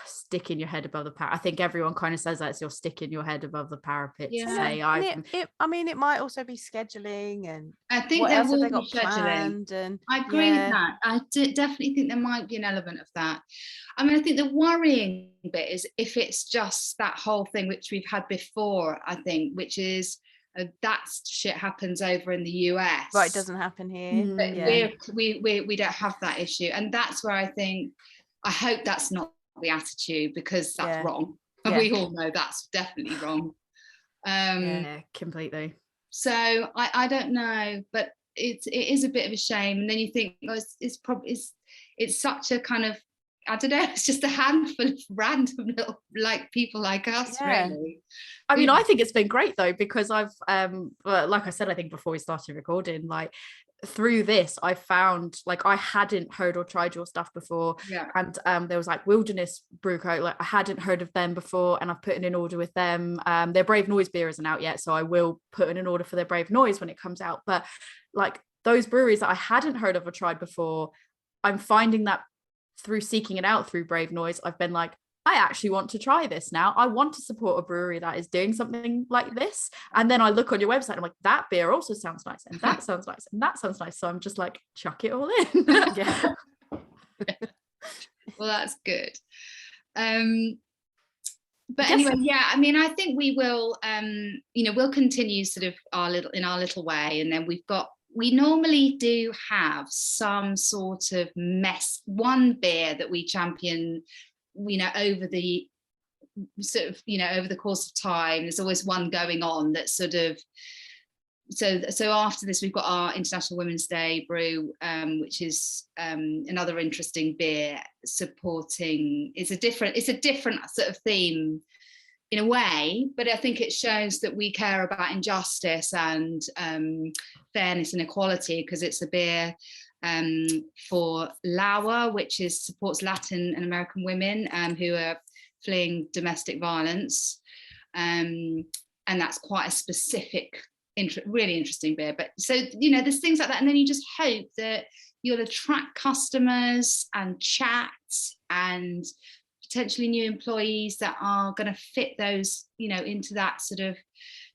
sticking your head above the parapet. I think everyone kind of says that it's your sticking your head above the parapet to say. It might also be scheduling, and I think what there else will have they be got scheduling. planned, and I agree with that. I definitely think there might be an element of that. I mean, I think the worrying bit is if it's just that whole thing which we've had before, I think, which is that shit happens over in the US. Right, it doesn't happen here. But we don't have that issue, and that's where I think, I hope that's not the attitude, because that's wrong, and we all know that's definitely wrong. Completely. So I don't know, but it is a bit of a shame, and then you think, it's such a kind of, I don't know, it's just a handful of random little like people like us, really. I mean, I think it's been great though, because I've like I said, I think before we started recording, like through this I found, like, I hadn't heard or tried your stuff before, and there was like Wilderness Brew Co, like I hadn't heard of them before, and I've put in an order with them. Their Brave Noise beer isn't out yet, so I will put in an order for their Brave Noise when it comes out. But like those breweries that I hadn't heard of or tried before, I'm finding that through seeking it out through Brave Noise, I've been like, I actually want to try this now. I want to support a brewery that is doing something like this. And then I look on your website and I'm like, that beer also sounds nice, and that sounds nice, and that sounds nice. So I'm just like, chuck it all in. Yeah. Well, that's good. But anyway, yeah, I mean, I think we will, we'll continue sort of our little way, and then we normally do have some sort of one beer that we champion, over the sort of, over the course of time. There's always one going on that sort of, so after this we've got our International Women's Day brew, which is another interesting beer supporting. It's a different sort of theme in a way, but I think it shows that we care about injustice and fairness and equality, because it's a beer for LAWA, which supports Latin and American women who are fleeing domestic violence, and that's quite a specific, really interesting beer. But so there's things like that, and then you just hope that you'll attract customers and chat and potentially new employees that are going to fit those, into that sort of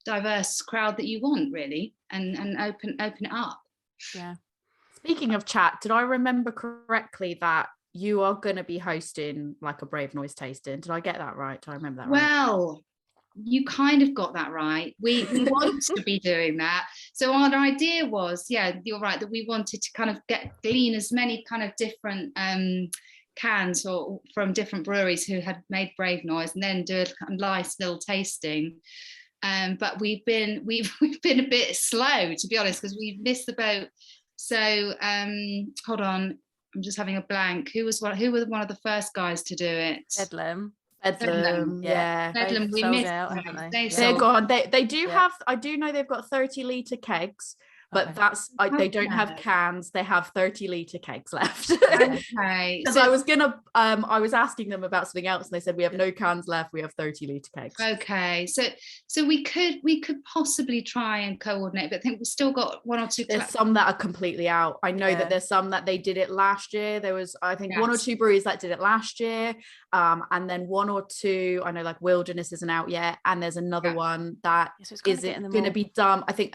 diverse crowd that you want, really, and open it up. Yeah. Speaking of chat, did I remember correctly that you are going to be hosting like a Brave Noise tasting? Did I get that right? Do I remember that right? Well, you kind of got that right. We want to be doing that. So our idea was, yeah, you're right, that we wanted to kind of glean as many kind of different cans from different breweries who had made Brave Noise, and then do a nice little tasting. But we've been a bit slow, to be honest, because we've missed the boat. So hold on, I'm just having a blank. Who was one of the first guys to do it? Bedlam. Yeah. Bedlam, we missed out, them. haven't They They're sold gone. They do have, I do know they've got 30-litre kegs, but Okay. they don't have cans. They have 30-litre kegs left. Okay. Because I was asking them about something else, and they said we have no cans left. We have 30-litre kegs. Okay. So we could possibly try and coordinate, but I think we've still got one or two. There's some that are completely out. I know that there's some that they did it last year. There was, I think, one or two breweries that did it last year. And then one or two, I know like Wilderness isn't out yet. And there's another one that isn't going to be done. I think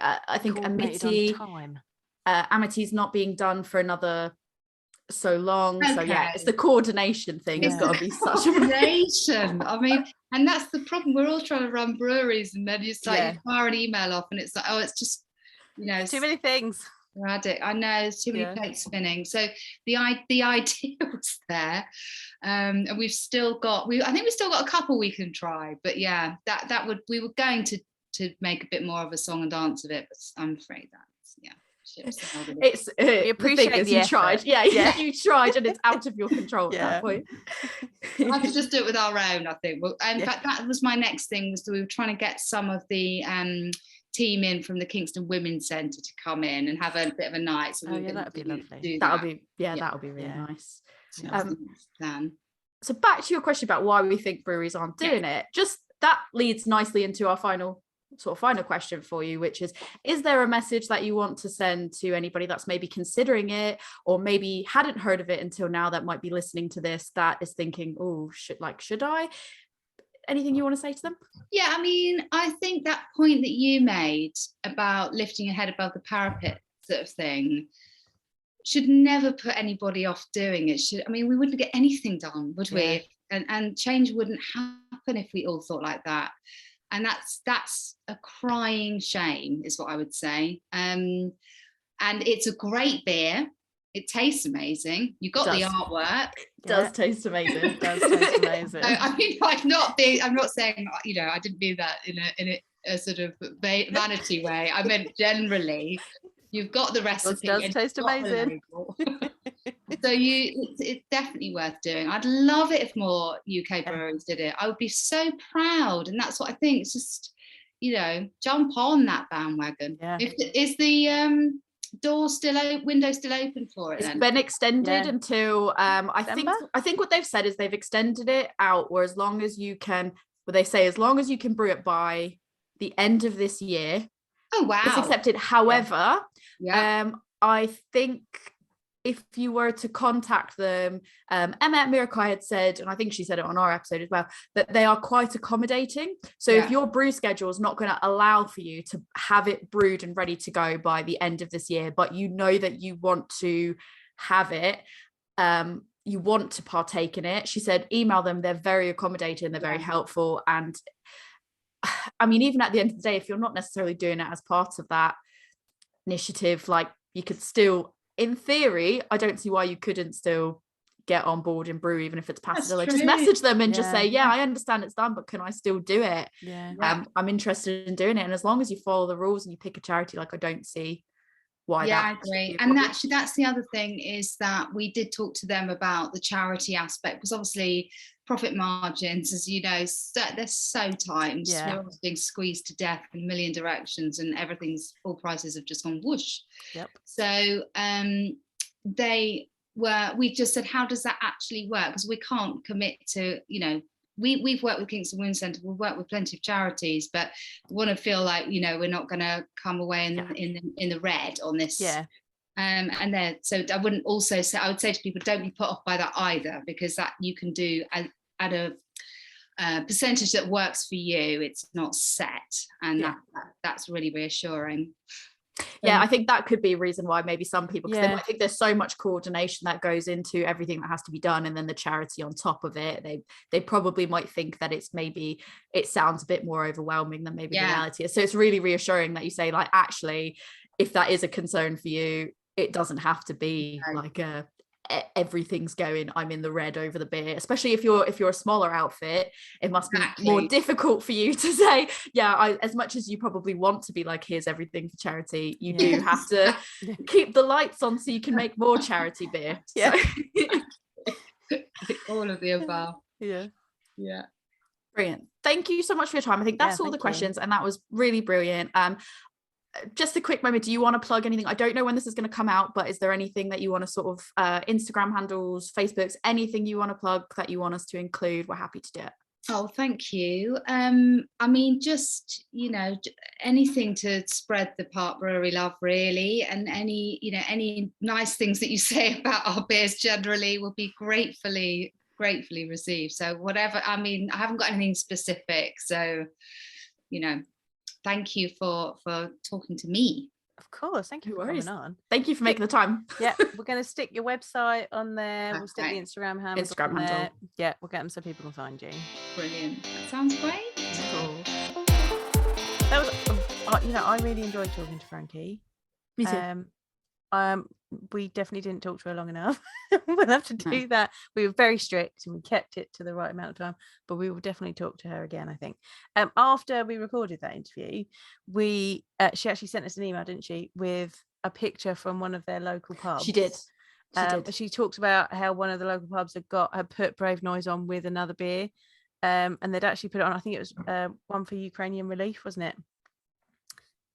Amity's not being done for another so long. So yeah, it's the coordination thing. It's got to be such a coordination. I mean, and that's the problem. We're all trying to run breweries, and then it's like you fire an email off, and it's like, oh, it's just too many things. Sporadic. I know, there's too many plates spinning. So the idea was there, and we've still got. I think we've still got a couple we can try. But yeah, we were going to make a bit more of a song and dance of it, but I'm afraid that's it's we appreciate you tried. You tried, and it's out of your control at that point. I have to just do it with our own, I think. Well, in fact, that was my next thing, was that we were trying to get some of the team in from the Kingston Women's Centre to come in and have a bit of a night. So that'd be lovely. That'll be really nice. Plan. So back to your question about why we think breweries aren't doing it, just that leads nicely into our final question for you, which is there a message that you want to send to anybody that's maybe considering it, or maybe hadn't heard of it until now, that might be listening to this, that is thinking, oh, should I? Anything you want to say to them? Yeah, I mean, I think that point that you made about lifting your head above the parapet sort of thing should never put anybody off doing it. We wouldn't get anything done, would we? And change wouldn't happen if we all thought like that. And that's a crying shame, is what I would say. And it's a great beer. It tastes amazing. You got the artwork. It does taste amazing. It does taste amazing. I mean, I'm not saying, I didn't mean that in a sort of vanity way. I meant generally, you've got the recipe. It does taste amazing. So it's definitely worth doing. I'd love it if more UK breweries did it. I would be so proud, and that's what I think. It's just, jump on that bandwagon. Yeah. Is the window still open for it? It's been extended until I think what they've said is they've extended it out, where as long as you can brew it by the end of this year. Oh wow. It's accepted. However, I think if you were to contact them, Emma at Mirakai had said, and I think she said it on our episode as well, that they are quite accommodating. So if your brew schedule is not going to allow for you to have it brewed and ready to go by the end of this year, but you know that you want to have it, you want to partake in it, she said, email them. They're very accommodating, they're very helpful. And I mean, even at the end of the day, if you're not necessarily doing it as part of that initiative, like, you could still, in theory, I don't see why you couldn't still get on board in Brew, even if it's passive. Like, just message them and just say, I understand it's done, but can I still do it? I'm interested in doing it. And as long as you follow the rules and you pick a charity, like, I don't see why I agree. And actually, that's the other thing, is that we did talk to them about the charity aspect, because obviously profit margins, as you know, they're so tight. We're always being squeezed to death in a million directions, and all prices have just gone whoosh. So we just said, how does that actually work? Because we can't commit to, we've worked with Kingston Women's Centre, we've worked with plenty of charities, but we want to feel like, we're not going to come away in the red on this. And then, so I wouldn't also say, I would say to people, don't be put off by that either, because that you can do at a percentage that works for you. It's not set, and that's really reassuring. I think that could be a reason why maybe some people, because they might think there's so much coordination that goes into everything that has to be done, and then the charity on top of it, they probably might think that it sounds a bit more overwhelming than maybe the reality is. So it's really reassuring that you say, like, actually, if that is a concern for you, it doesn't have to be like everything's going, I'm in the red over the beer. Especially if you're a smaller outfit, it must be more difficult for you to say, as much as you probably want to be like, here's everything for charity, you do have to keep the lights on so you can make more charity beer. All of the above. Brilliant. Thank you so much for your time. I think that's all the questions, and that was really brilliant. Just a quick moment, do you want to plug anything? I don't know when this is going to come out, but is there anything that you want to sort of Instagram handles, Facebooks, anything you want to plug that you want us to include? We're happy to do it. Oh, thank you. I mean, just, anything to spread the Park Brewery love, really, and any nice things that you say about our beers generally will be gratefully received. So whatever, I mean, I haven't got anything specific, so thank you for talking to me. Of course, thank you for coming on. Thank you for making the time. We're going to stick your website on there. We'll stick the Instagram handle. Yeah, we'll get them so people can find you. Brilliant. That sounds great. Cool. That was, I really enjoyed talking to Frankie. Me too. We definitely didn't talk to her long enough. We'll have to do that. We were very strict and we kept it to the right amount of time, but we will definitely talk to her again, I think. After we recorded that interview, she actually sent us an email, didn't she, with a picture from one of their local pubs. She did. She talked about how one of the local pubs had put Brave Noise on with another beer, and they'd actually put it on, I think it was one for Ukrainian Relief, wasn't it?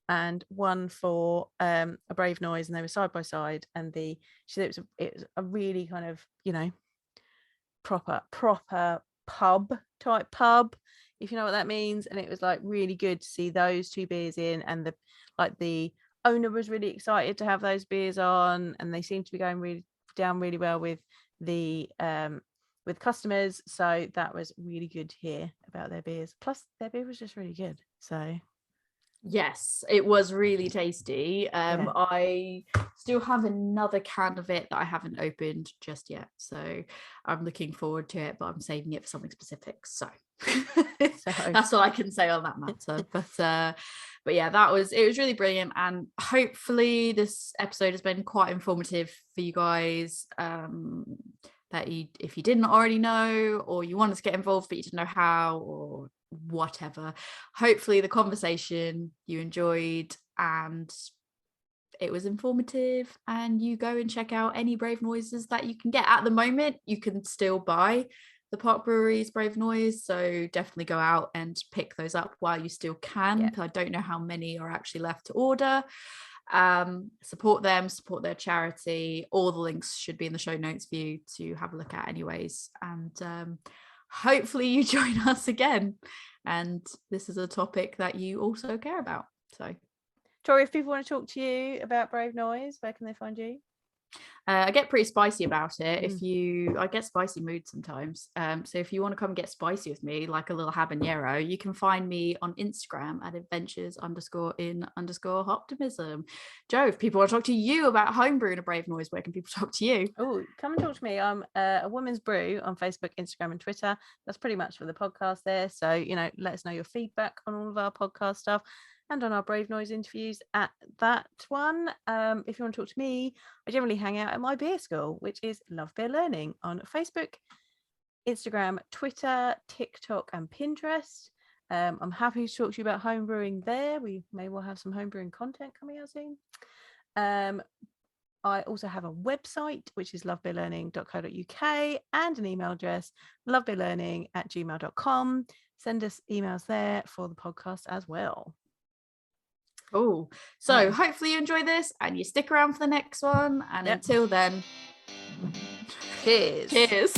And one for a Brave Noise, and they were side by side. And it was a really kind of proper pub type pub, if you know what that means. And it was like really good to see those two beers in, and the owner was really excited to have those beers on, and they seemed to be going down really well with the with customers. So that was really good to hear about their beers. Plus their beer was just really good. So yes, it was really tasty. I still have another can of it that I haven't opened just yet, so I'm looking forward to it, but I'm saving it for something specific, so that's all I can say on that matter. But yeah, it was really brilliant, and hopefully this episode has been quite informative for you guys, that if you didn't already know, or you wanted to get involved but you didn't know how, or whatever, hopefully the conversation you enjoyed and it was informative, and you go and check out any Brave Noises that you can get. At the moment you can still buy the Park Brewery's Brave Noise, so definitely go out and pick those up while you still can. I don't know how many are actually left to order. Support them, support their charity. All the links should be in the show notes for you to have a look at anyways, and hopefully you join us again, and this is a topic that you also care about. So Tori, if people want to talk to you about Brave Noise, where can they find you? I get pretty spicy about it. I get spicy mood sometimes. So if you want to come and get spicy with me, like a little habanero, you can find me on Instagram at adventures_in_optimism. Joe, if people want to talk to you about homebrew and a brave noise, where can people talk to you? Oh, come and talk to me. I'm a woman's brew on Facebook, Instagram, and Twitter. That's pretty much for the podcast there. So, let us know your feedback on all of our podcast stuff and on our Brave Noise interviews at that one. If you want to talk to me, I generally hang out at my beer school, which is Love Beer Learning on Facebook, Instagram, Twitter, TikTok, and Pinterest. I'm happy to talk to you about home brewing there. We may well have some home brewing content coming out soon. I also have a website, which is lovebeerlearning.co.uk, and an email address, lovebeerlearning@gmail.com. Send us emails there for the podcast as well. Oh, so hopefully you enjoy this and you stick around for the next one. And until then, cheers. Cheers.